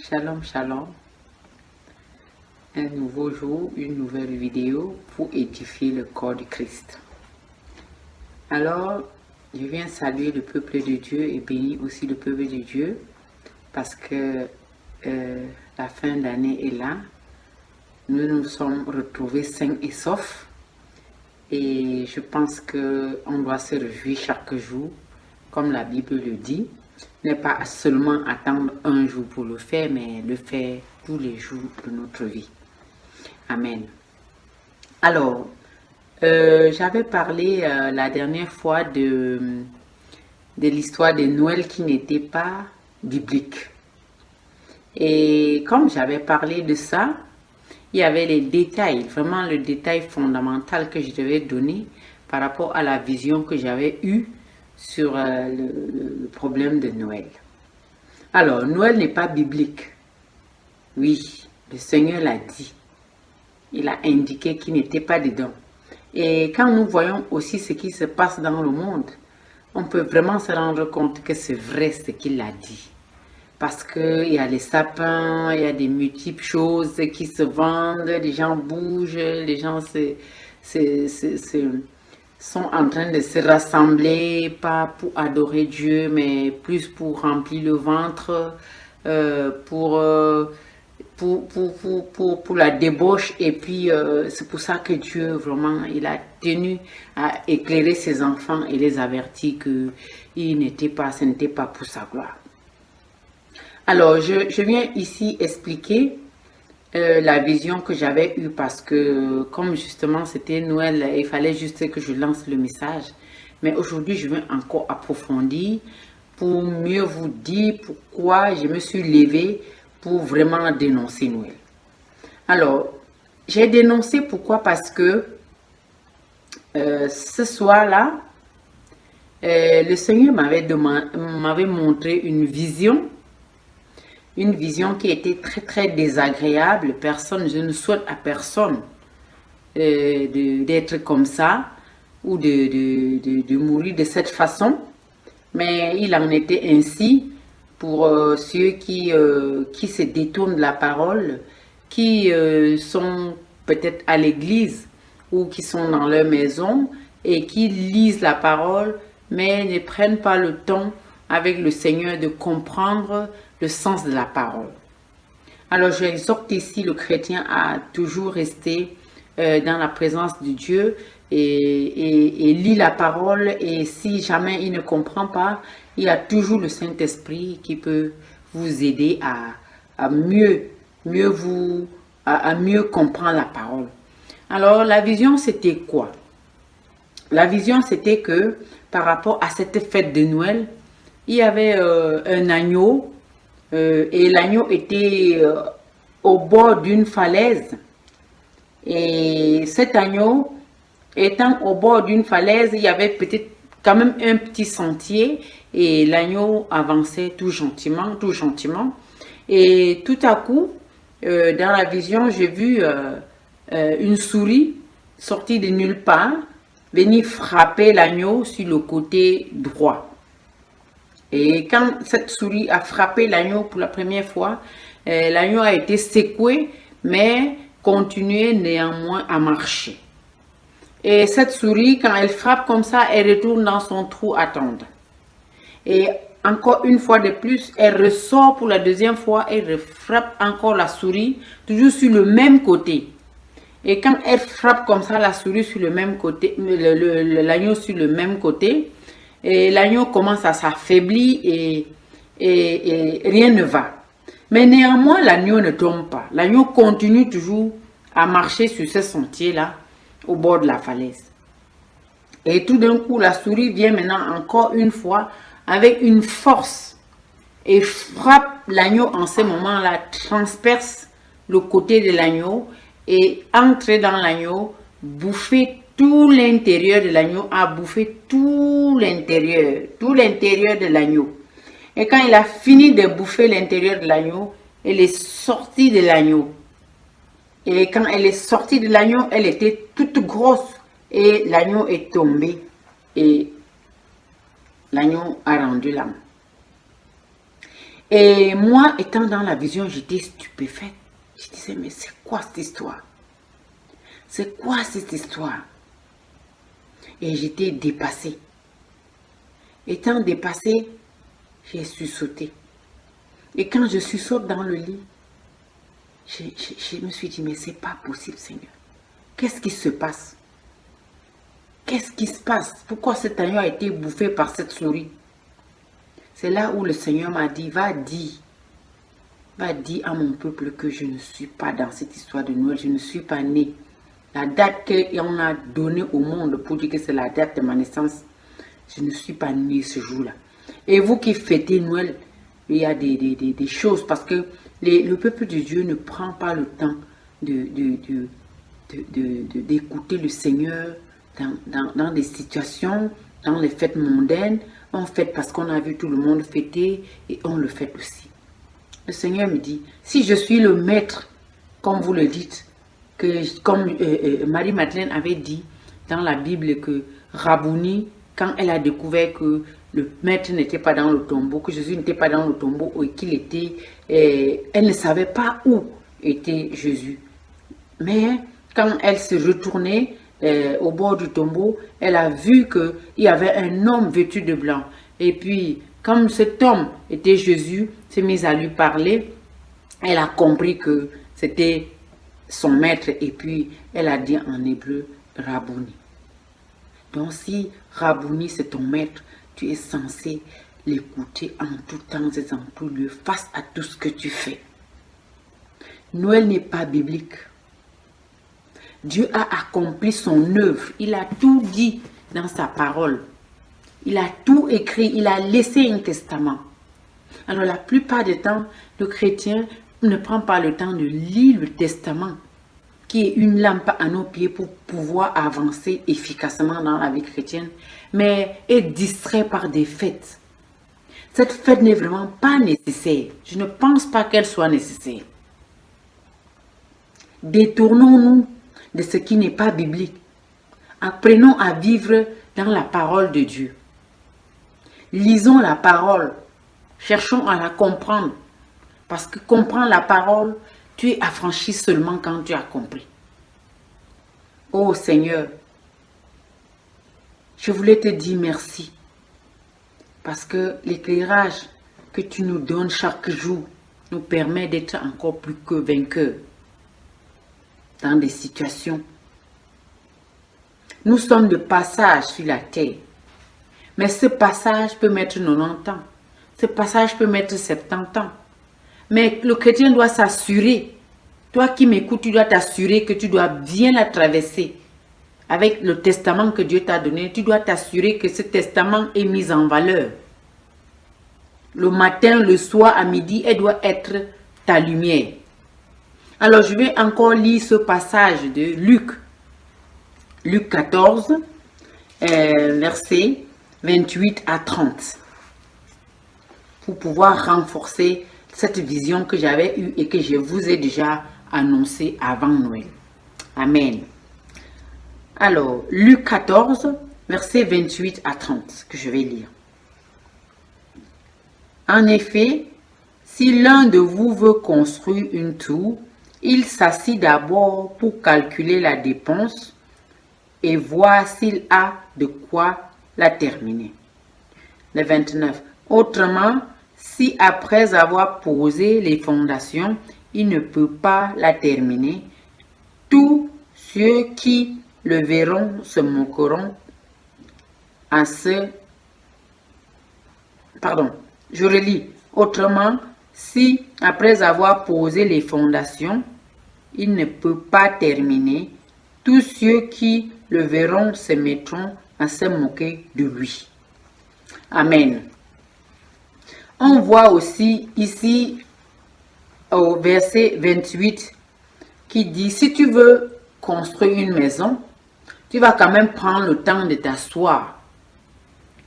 Shalom, shalom. Un nouveau jour, une nouvelle vidéo pour édifier le corps de Christ. Alors, je viens saluer le peuple de Dieu et bénir aussi le peuple de Dieu parce que la fin d'année est là. Nous nous sommes retrouvés sains et saufs et je pense qu'on doit se réjouir chaque jour, comme la Bible le dit. Ne pas seulement attendre un jour pour le faire, mais le faire tous les jours de notre vie. Amen. Alors, j'avais parlé la dernière fois de l'histoire de Noël qui n'était pas biblique. Et comme j'avais parlé de ça, il y avait les détails, vraiment le détail fondamental que je devais donner par rapport à la vision que j'avais eue sur le problème de Noël. Alors, Noël n'est pas biblique. Oui, le Seigneur l'a dit. Il a indiqué qu'il n'était pas dedans. Et quand nous voyons aussi ce qui se passe dans le monde, on peut vraiment se rendre compte que c'est vrai ce qu'il a dit. Parce qu'il y a les sapins, il y a des multiples choses qui se vendent, les gens bougent, les gens sont en train de se rassembler, pas pour adorer Dieu, mais plus pour remplir le ventre, pour la débauche. Et puis, c'est pour ça que Dieu, vraiment, il a tenu à éclairer ses enfants et les avertir que ce n'était pas pour sa gloire. Alors, je viens ici expliquer la vision que j'avais eue parce que, comme justement c'était Noël, il fallait juste que je lance le message. Mais aujourd'hui, je vais encore approfondir pour mieux vous dire pourquoi je me suis levée pour vraiment dénoncer Noël. Alors, j'ai dénoncé pourquoi? Parce que ce soir-là, le Seigneur m'avait montré une vision qui était très très désagréable. Je ne souhaite à personne d'être comme ça ou de mourir de cette façon. Mais il en était ainsi pour ceux qui se détournent de la parole, qui sont peut-être à l'église ou qui sont dans leur maison et qui lisent la parole, mais ne prennent pas le temps avec le Seigneur de comprendre le sens de la parole. Alors, j'exhorte ici le chrétien à toujours rester dans la présence de Dieu et lire la parole. Et si jamais il ne comprend pas, il y a toujours le Saint-Esprit qui peut vous aider à mieux comprendre la parole. Alors, la vision, c'était quoi? La vision, c'était que par rapport à cette fête de Noël, il y avait un agneau et l'agneau était au bord d'une falaise. Et cet agneau étant au bord d'une falaise, il y avait peut-être quand même un petit sentier et l'agneau avançait tout gentiment. Et tout à coup, dans la vision, j'ai vu une souris sortie de nulle part venir frapper l'agneau sur le côté droit. Et quand cette souris a frappé l'agneau pour la première fois, l'agneau a été secoué, mais continuait néanmoins à marcher. Et cette souris, quand elle frappe comme ça, elle retourne dans son trou à tendre. Et encore une fois de plus, elle ressort pour la deuxième fois et frappe encore la souris, toujours sur le même côté. Et quand elle frappe comme ça la souris sur le même côté, l'agneau sur le même côté, et l'agneau commence à s'affaiblir et rien ne va. Mais néanmoins, l'agneau ne tombe pas. L'agneau continue toujours à marcher sur ce sentier-là, au bord de la falaise. Et tout d'un coup, la souris vient maintenant encore une fois avec une force et frappe l'agneau en ce moment-là, transperce le côté de l'agneau et entre dans l'agneau, bouffer tout l'intérieur de l'agneau, a bouffé tout l'intérieur de l'agneau. Et quand il a fini de bouffer l'intérieur de l'agneau, elle est sortie de l'agneau. Et quand elle est sortie de l'agneau, elle était toute grosse. Et l'agneau est tombé. Et l'agneau a rendu l'âme. Et moi, étant dans la vision, j'étais stupéfaite. Je disais, mais c'est quoi cette histoire? C'est quoi cette histoire? Et j'étais dépassée. Étant dépassée, j'ai sursauté. Et quand je sursaute dans le lit, je me suis dit, mais c'est pas possible, Seigneur. Qu'est-ce qui se passe? Qu'est-ce qui se passe? Pourquoi cet agneau a été bouffé par cette souris? C'est là où le Seigneur m'a dit, va dire à mon peuple que je ne suis pas dans cette histoire de Noël, je ne suis pas né. La date qu'on a donnée au monde pour dire que c'est la date de ma naissance, je ne suis pas né ce jour-là. Et vous qui fêtez Noël, il y a des choses parce que le peuple de Dieu ne prend pas le temps d'écouter le Seigneur dans des situations, dans les fêtes mondaines. On fête parce qu'on a vu tout le monde fêter et on le fête aussi. Le Seigneur me dit, si je suis le maître, comme vous le dites, comme Marie-Madeleine avait dit dans la Bible que Rabouni, quand elle a découvert que le maître n'était pas dans le tombeau, que Jésus n'était pas dans le tombeau et qu'il était, elle ne savait pas où était Jésus. Mais quand elle se retournait au bord du tombeau, elle a vu qu'il y avait un homme vêtu de blanc. Et puis, comme cet homme était Jésus, s'est mise à lui parler, elle a compris que c'était son maître et puis elle a dit en hébreu Rabouni. Donc si Rabouni c'est ton maître, tu es censé l'écouter en tout temps et en tout lieu face à tout ce que tu fais. Noël n'est pas biblique. Dieu a accompli son œuvre. Il a tout dit dans sa parole. Il a tout écrit. Il a laissé un testament. Alors la plupart du temps, le chrétien ne prend pas le temps de lire le testament, qui est une lampe à nos pieds pour pouvoir avancer efficacement dans la vie chrétienne, mais est distrait par des fêtes. Cette fête n'est vraiment pas nécessaire. Je ne pense pas qu'elle soit nécessaire. Détournons-nous de ce qui n'est pas biblique. Apprenons à vivre dans la parole de Dieu. Lisons la parole. Cherchons à la comprendre. Parce que comprendre la parole, tu es affranchi seulement quand tu as compris. Oh Seigneur, je voulais te dire merci. Parce que l'éclairage que tu nous donnes chaque jour nous permet d'être encore plus que vainqueurs dans des situations. Nous sommes de passage sur la terre. Mais ce passage peut mettre 90 ans. Ce passage peut mettre 70 ans. Mais le chrétien doit s'assurer. Toi qui m'écoutes, tu dois t'assurer que tu dois bien la traverser. Avec le testament que Dieu t'a donné, tu dois t'assurer que ce testament est mis en valeur. Le matin, le soir, à midi, elle doit être ta lumière. Alors, je vais encore lire ce passage de Luc. Luc 14, versets 28 à 30. Pour pouvoir renforcer cette vision que j'avais eue et que je vous ai déjà annoncée avant Noël. Amen. Alors, Luc 14, versets 28 à 30, que je vais lire. En effet, si l'un de vous veut construire une tour, il s'assit d'abord pour calculer la dépense et voir s'il a de quoi la terminer. Le 29. Autrement, si après avoir posé les fondations, il ne peut pas la terminer, tous ceux qui le verront se moqueront à ce... Pardon, je relis. Autrement, si après avoir posé les fondations, il ne peut pas terminer, tous ceux qui le verront se mettront à se moquer de lui. Amen. On voit aussi ici au verset 28 qui dit, si tu veux construire une maison, tu vas quand même prendre le temps de t'asseoir,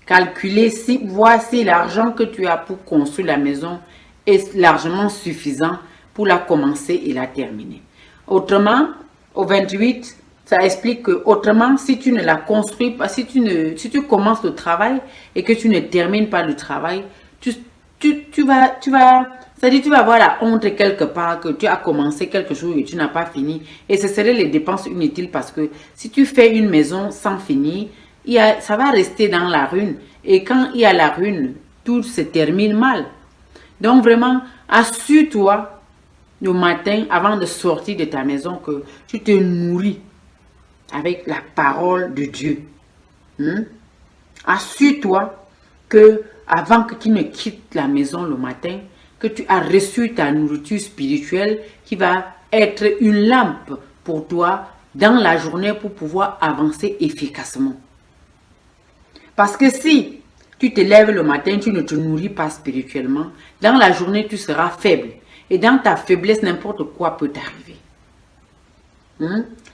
calculer, voir si l'argent que tu as pour construire la maison est largement suffisant pour la commencer et la terminer. Autrement, au 28, ça explique que autrement, si tu ne la construis pas, si tu commences le travail et que tu ne termines pas le travail, c'est-à-dire tu vas avoir la honte quelque part que tu as commencé quelque chose et tu n'as pas fini. Et ce serait les dépenses inutiles parce que si tu fais une maison sans finir, ça va rester dans la ruine. Et quand il y a la ruine, tout se termine mal. Donc vraiment, assure-toi le matin avant de sortir de ta maison que tu te nourris avec la parole de Dieu. Assure-toi que avant que tu ne quittes la maison le matin, que tu as reçu ta nourriture spirituelle qui va être une lampe pour toi dans la journée pour pouvoir avancer efficacement. Parce que si tu te lèves le matin, tu ne te nourris pas spirituellement, dans la journée tu seras faible. Et dans ta faiblesse, n'importe quoi peut t'arriver.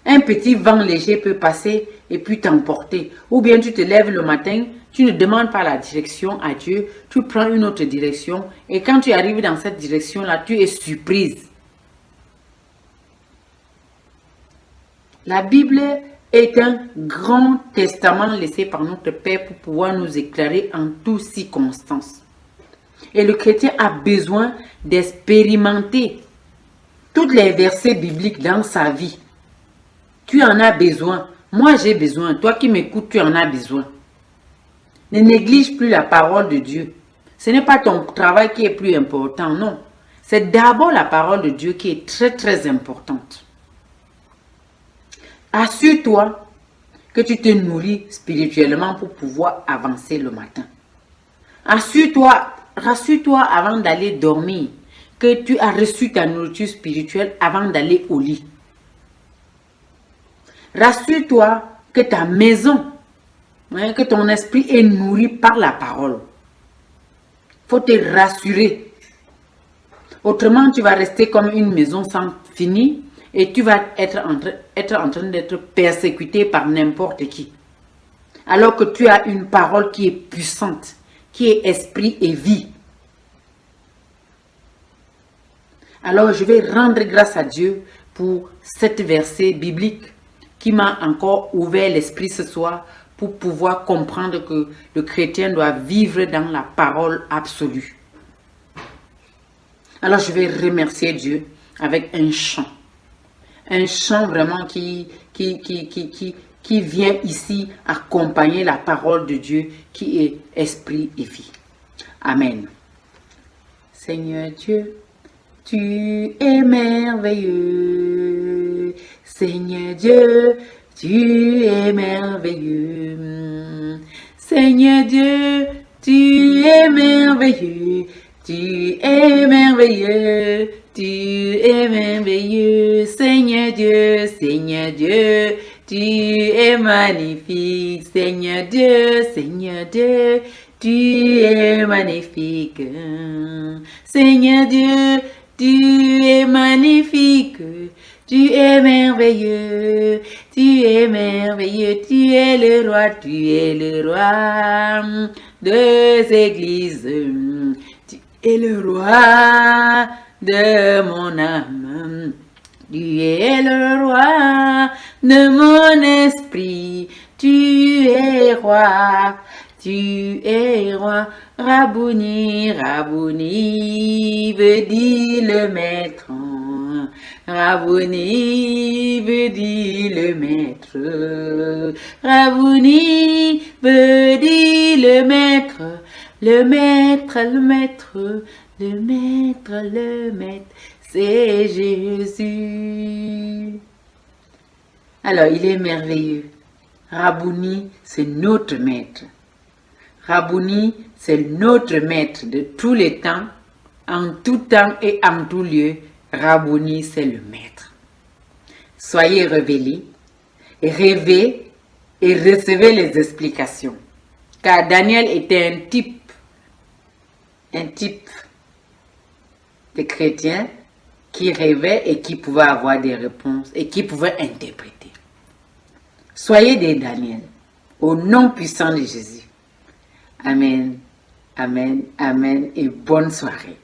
Un petit vent léger peut passer et puis t'emporter. Ou bien tu te lèves le matin, tu ne demandes pas la direction à Dieu, tu prends une autre direction et quand tu arrives dans cette direction-là, tu es surprise. La Bible est un grand testament laissé par notre Père pour pouvoir nous éclairer en toutes circonstances. Et le chrétien a besoin d'expérimenter tous les versets bibliques dans sa vie. Tu en as besoin. Moi, j'ai besoin. Toi qui m'écoutes, tu en as besoin. Ne néglige plus la parole de Dieu. Ce n'est pas ton travail qui est plus important, non. C'est d'abord la parole de Dieu qui est très, très importante. Assure-toi que tu te nourris spirituellement pour pouvoir avancer le matin. Rassure-toi avant d'aller dormir que tu as reçu ta nourriture spirituelle avant d'aller au lit. Rassure-toi que ta maison, que ton esprit est nourri par la parole. Il faut te rassurer. Autrement, tu vas rester comme une maison sans fini et tu vas être en train d'être persécuté par n'importe qui. Alors que tu as une parole qui est puissante, qui est esprit et vie. Alors, je vais rendre grâce à Dieu pour cet verset biblique qui m'a encore ouvert l'esprit ce soir pour pouvoir comprendre que le chrétien doit vivre dans la parole absolue. Alors, je vais remercier Dieu avec un chant. Un chant vraiment qui vient ici accompagner la parole de Dieu qui est esprit et vie. Amen. Seigneur Dieu, tu es merveilleux. Seigneur Dieu, tu es merveilleux. Seigneur Dieu, tu es merveilleux. Tu es merveilleux. Tu es merveilleux. Seigneur Dieu, Seigneur Dieu, tu es magnifique. Seigneur Dieu, Seigneur Dieu, tu es magnifique. Seigneur Dieu, tu es magnifique. Tu es merveilleux, tu es merveilleux, tu es le roi des églises. Tu es le roi de mon âme. Tu es le roi de mon esprit. Tu es roi. Tu es roi. Rabouni, Rabouni, veut dire le maître. Rabouni veut dire le maître. Rabouni veut dire le maître. Le maître, le maître, le maître, le maître, c'est Jésus. Alors, il est merveilleux. Rabouni, c'est notre maître. Rabouni, c'est notre maître de tous les temps, en tout temps et en tout lieu. Rabouni, c'est le maître. Soyez révélés, rêvez et recevez les explications. Car Daniel était un type de chrétien qui rêvait et qui pouvait avoir des réponses et qui pouvait interpréter. Soyez des Daniel, au nom puissant de Jésus. Amen, amen, amen et bonne soirée.